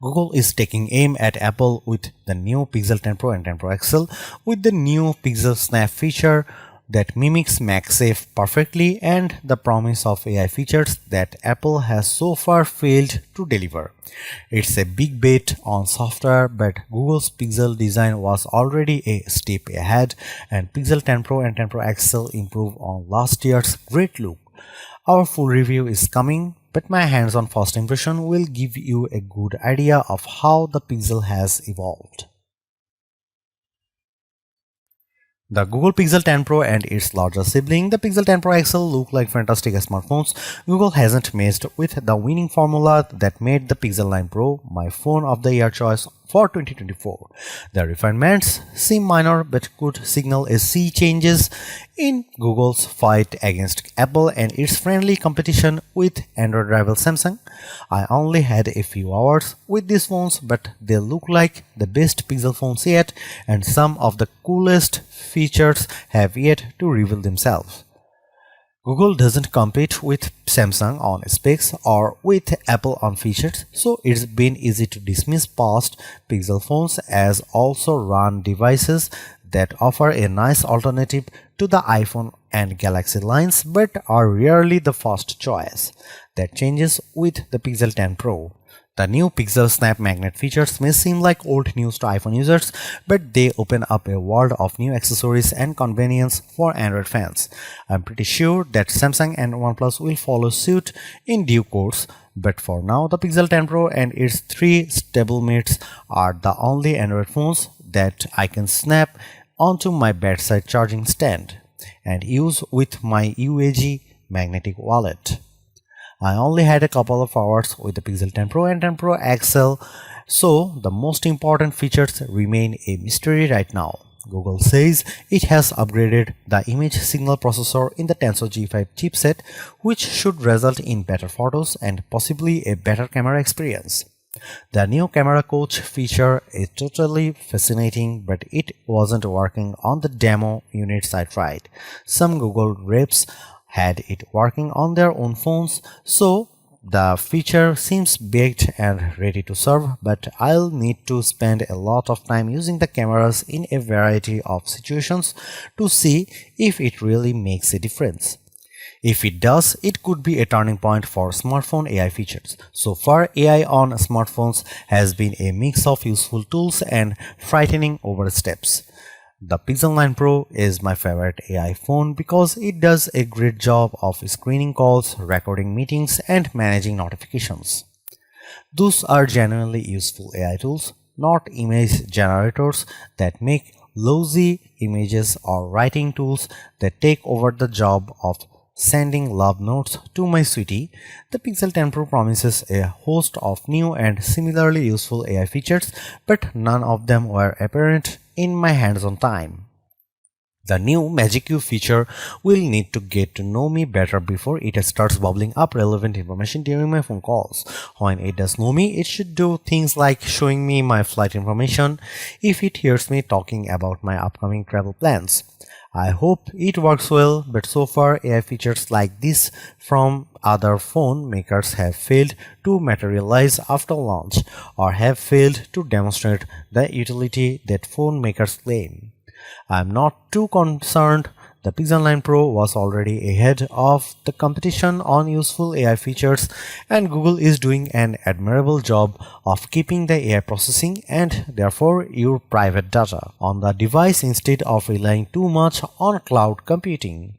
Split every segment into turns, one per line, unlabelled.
Google is taking aim at Apple with the new Pixel 10 Pro and 10 Pro XL with the new PixelSnap feature that mimics MagSafe perfectly and the promise of AI features that Apple has so far failed to deliver. It's a big bet on software, but Google's Pixel design was already a step ahead, and Pixel 10 Pro and 10 Pro XL improve on last year's great look. Our full review is coming, but my hands-on first impression will give you a good idea of how the Pixel has evolved. The Google Pixel 10 Pro and its larger sibling, the Pixel 10 Pro XL, look like fantastic smartphones. Google hasn't messed with the winning formula that made the Pixel 9 Pro my phone of the year choice for 2024. The refinements seem minor but could signal a sea changes in Google's fight against Apple and its friendly competition with Android rival Samsung. I only had a few hours with these phones, but they look like the best Pixel phones yet, and some of the coolest features have yet to reveal themselves. Google doesn't compete with Samsung on specs or with Apple on features, so it's been easy to dismiss past Pixel phones as also run devices that offer a nice alternative to the iPhone and Galaxy lines but are rarely the first choice. That changes with the Pixel 10 Pro. The new PixelSnap Magnet features may seem like old news to iPhone users, but they open up a world of new accessories and convenience for Android fans. I'm pretty sure that Samsung and OnePlus will follow suit in due course, but for now the Pixel 10 Pro and its three stablemates are the only Android phones that I can snap onto my bedside charging stand and use with my UAG magnetic wallet. I only had a couple of hours with the Pixel 10 Pro and 10 Pro XL, so the most important features remain a mystery right now. Google says it has upgraded the image signal processor in the Tensor G5 chipset, which should result in better photos and possibly a better camera experience. The new camera coach feature is totally fascinating, but it wasn't working on the demo units I tried. Some Google reps had it working on their own phones, so the feature seems baked and ready to serve, but I'll need to spend a lot of time using the cameras in a variety of situations to see if it really makes a difference. If it does, it could be a turning point for smartphone AI features. So far, AI on smartphones has been a mix of useful tools and frightening oversteps. The Pixel 9 Pro is my favorite AI phone because it does a great job of screening calls, recording meetings, and managing notifications. Those are genuinely useful AI tools, not image generators that make lousy images or writing tools that take over the job of sending love notes to my sweetie. The Pixel 10 Pro promises a host of new and similarly useful AI features, but none of them were apparent in my hands-on time. The new Magic Cube feature will need to get to know me better before it starts bubbling up relevant information during my phone calls. When it does know me, it should do things like showing me my flight information if it hears me talking about my upcoming travel plans. I hope it works well, but so far AI features like this from other phone makers have failed to materialize after launch or have failed to demonstrate the utility that phone makers claim. I am not too concerned. The Pixel 9 Pro was already ahead of the competition on useful AI features, and Google is doing an admirable job of keeping the AI processing and therefore your private data on the device instead of relying too much on cloud computing.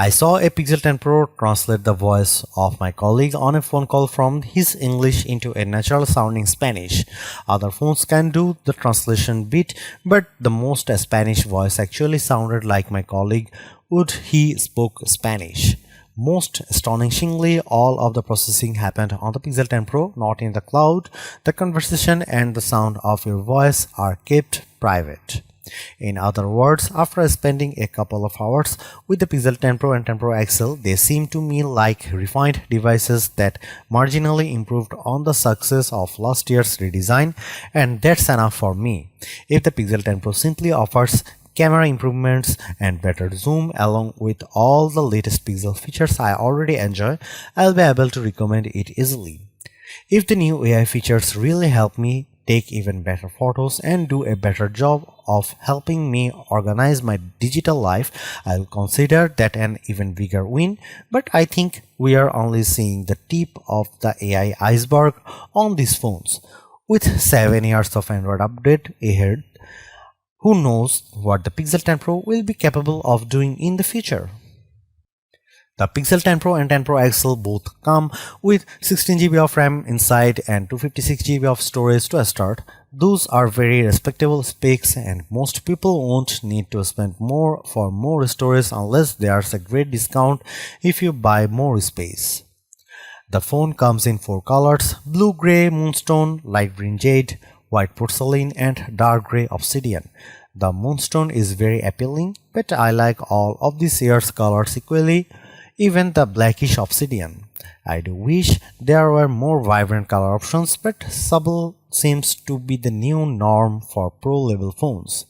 I saw a Pixel 10 Pro translate the voice of my colleague on a phone call from his English into a natural sounding Spanish. Other phones can do the translation bit, but the most Spanish voice actually sounded like my colleague would he spoke Spanish. Most astonishingly, all of the processing happened on the Pixel 10 Pro, not in the cloud. The conversation and the sound of your voice are kept private. In other words, after spending a couple of hours with the Pixel 10 Pro and 10 Pro XL, they seem to me like refined devices that marginally improved on the success of last year's redesign, and that's enough for me. If the Pixel 10 Pro simply offers camera improvements and better zoom along with all the latest Pixel features I already enjoy, I'll be able to recommend it easily. If the new AI features really help me take even better photos and do a better job of helping me organize my digital life, I'll consider that an even bigger win. But I think we are only seeing the tip of the AI iceberg on these phones. With 7 years of Android update ahead, who knows what the Pixel 10 Pro will be capable of doing in the future. The Pixel 10 Pro and 10 Pro XL both come with 16GB of RAM inside and 256GB of storage to start. Those are very respectable specs and most people won't need to spend more for more storage unless there's a great discount if you buy more space. The phone comes in 4 colors: blue gray moonstone, light green jade, white porcelain and dark gray obsidian. The moonstone is very appealing, but I like all of these year's colors equally, even the blackish obsidian. I do wish there were more vibrant color options, but subtle seems to be the new norm for pro-level phones.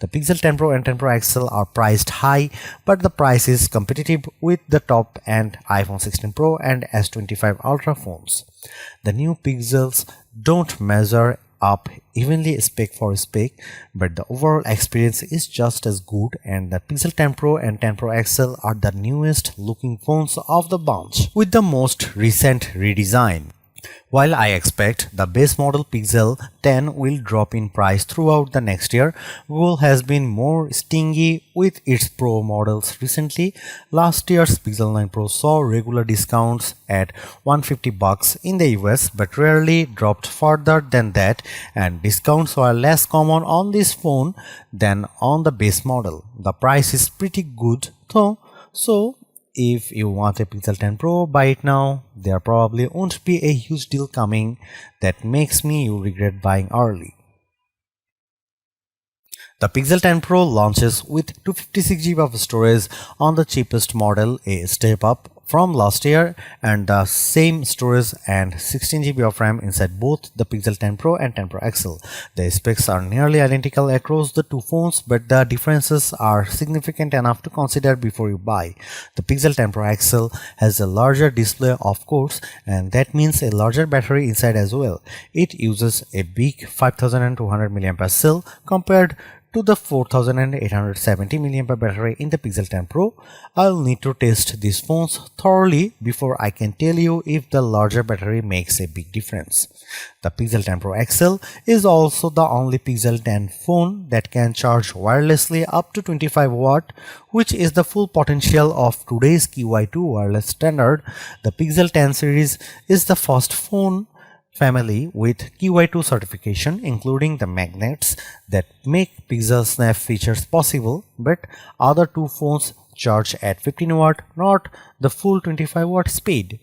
The Pixel 10 Pro and 10 Pro XL are priced high, but the price is competitive with the top-end iPhone 16 Pro and S25 Ultra phones. The new Pixels don't measure up evenly spec for spec, but the overall experience is just as good, and the Pixel 10 Pro and 10 Pro XL are the newest looking phones of the bunch with the most recent redesign. While I expect the base model Pixel 10 will drop in price throughout the next year, Google has been more stingy with its Pro models recently. Last year's Pixel 9 Pro saw regular discounts at $150 in the US, but rarely dropped further than that, and discounts were less common on this phone than on the base model. The price is pretty good though, so if you want a Pixel 10 Pro, buy it now. There probably won't be a huge deal coming that makes you regret buying early. The Pixel 10 Pro launches with 256GB of storage on the cheapest model, a step up from last year, and the same storage and 16GB of RAM inside both the Pixel 10 Pro and 10 Pro XL. The specs are nearly identical across the two phones, but the differences are significant enough to consider before you buy. The Pixel 10 Pro XL has a larger display, of course, and that means a larger battery inside as well. It uses a big 5200 mAh cell compared to the 4870 mAh battery in the Pixel 10 Pro. I'll need to test these phones thoroughly before I can tell you if the larger battery makes a big difference. The Pixel 10 Pro XL is also the only Pixel 10 phone that can charge wirelessly up to 25 watt, which is the full potential of today's QI2 wireless standard. The Pixel 10 series is the first phone family with QI2 certification, including the magnets that make PixelSnap features possible, but other two phones charge at 15 watt, not the full 25 watt speed.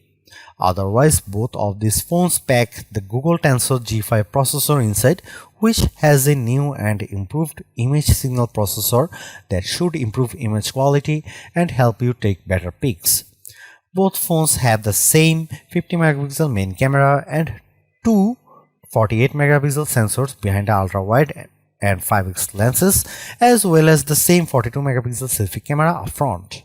Otherwise, both of these phones pack the Google Tensor G5 processor inside, which has a new and improved image signal processor that should improve image quality and help you take better pics. Both phones have the same 50 megapixel main camera and two 48 megapixel sensors behind the ultra-wide and 5x lenses, as well as the same 42 megapixel selfie camera up front.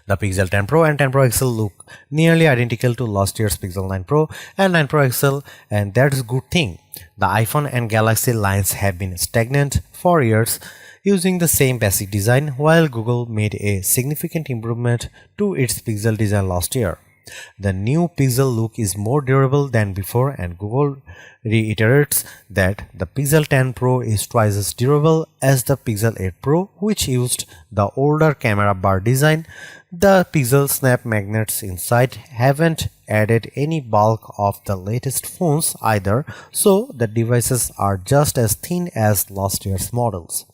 The Pixel 10 Pro and 10 Pro XL look nearly identical to last year's Pixel 9 Pro and 9 Pro XL, and that's a good thing. The iPhone and Galaxy lines have been stagnant for years, using the same basic design, while Google made a significant improvement to its Pixel design last year. The new Pixel look is more durable than before, and Google reiterates that the Pixel 10 Pro is twice as durable as the Pixel 8 Pro, which used the older camera bar design. The PixelSnap magnets inside haven't added any bulk of the latest phones either, so the devices are just as thin as last year's models.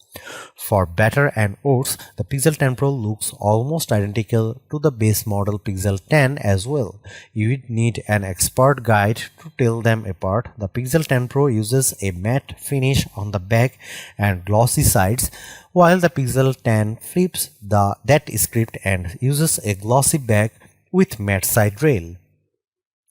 For better and worse, the Pixel 10 Pro looks almost identical to the base model Pixel 10 as well. You would need an expert guide to tell them apart. The Pixel 10 Pro uses a matte finish on the back and glossy sides, while the Pixel 10 flips that script and uses a glossy back with matte side rail.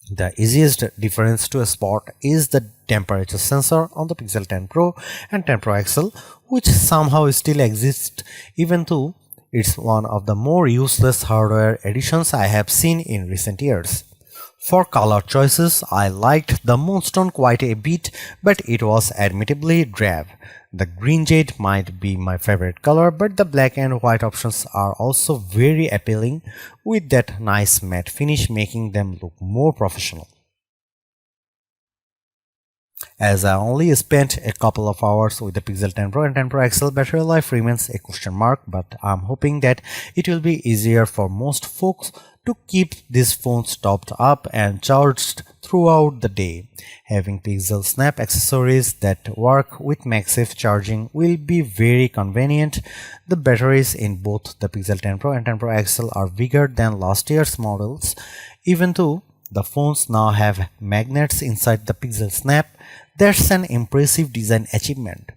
The easiest difference to spot is the temperature sensor on the Pixel 10 Pro and 10 Pro XL, which somehow still exists even though it's one of the more useless hardware additions I have seen in recent years. For color choices, I liked the moonstone quite a bit, but it was admittedly drab. The green jade might be my favorite color, but the black and white options are also very appealing, with that nice matte finish making them look more professional. As I only spent a couple of hours with the Pixel 10 Pro and 10 Pro XL, battery life remains a question mark, but I'm hoping that it will be easier for most folks to keep these phones topped up and charged throughout the day. Having PixelSnap accessories that work with MagSafe charging will be very convenient. The batteries in both the Pixel 10 Pro and 10 Pro XL are bigger than last year's models, even though the phones now have magnets inside the PixelSnap. That's an impressive design achievement.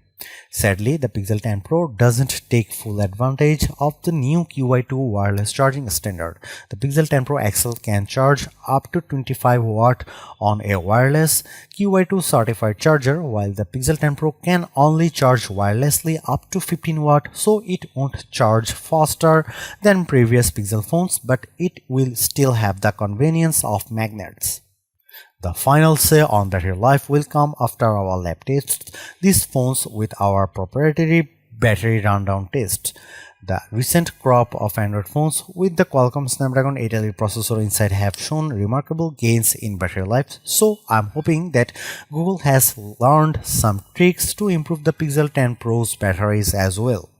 Sadly, the Pixel 10 Pro doesn't take full advantage of the new QI2 wireless charging standard. The Pixel 10 Pro XL can charge up to 25 watt on a wireless QI2 certified charger, while the Pixel 10 Pro can only charge wirelessly up to 15 watt, so it won't charge faster than previous Pixel phones, but it will still have the convenience of magnets. The final say on battery life will come after our lab tests these phones with our proprietary battery rundown test. The recent crop of Android phones with the Qualcomm Snapdragon 8 Elite processor inside have shown remarkable gains in battery life, so I'm hoping that Google has learned some tricks to improve the Pixel 10 Pro's batteries as well.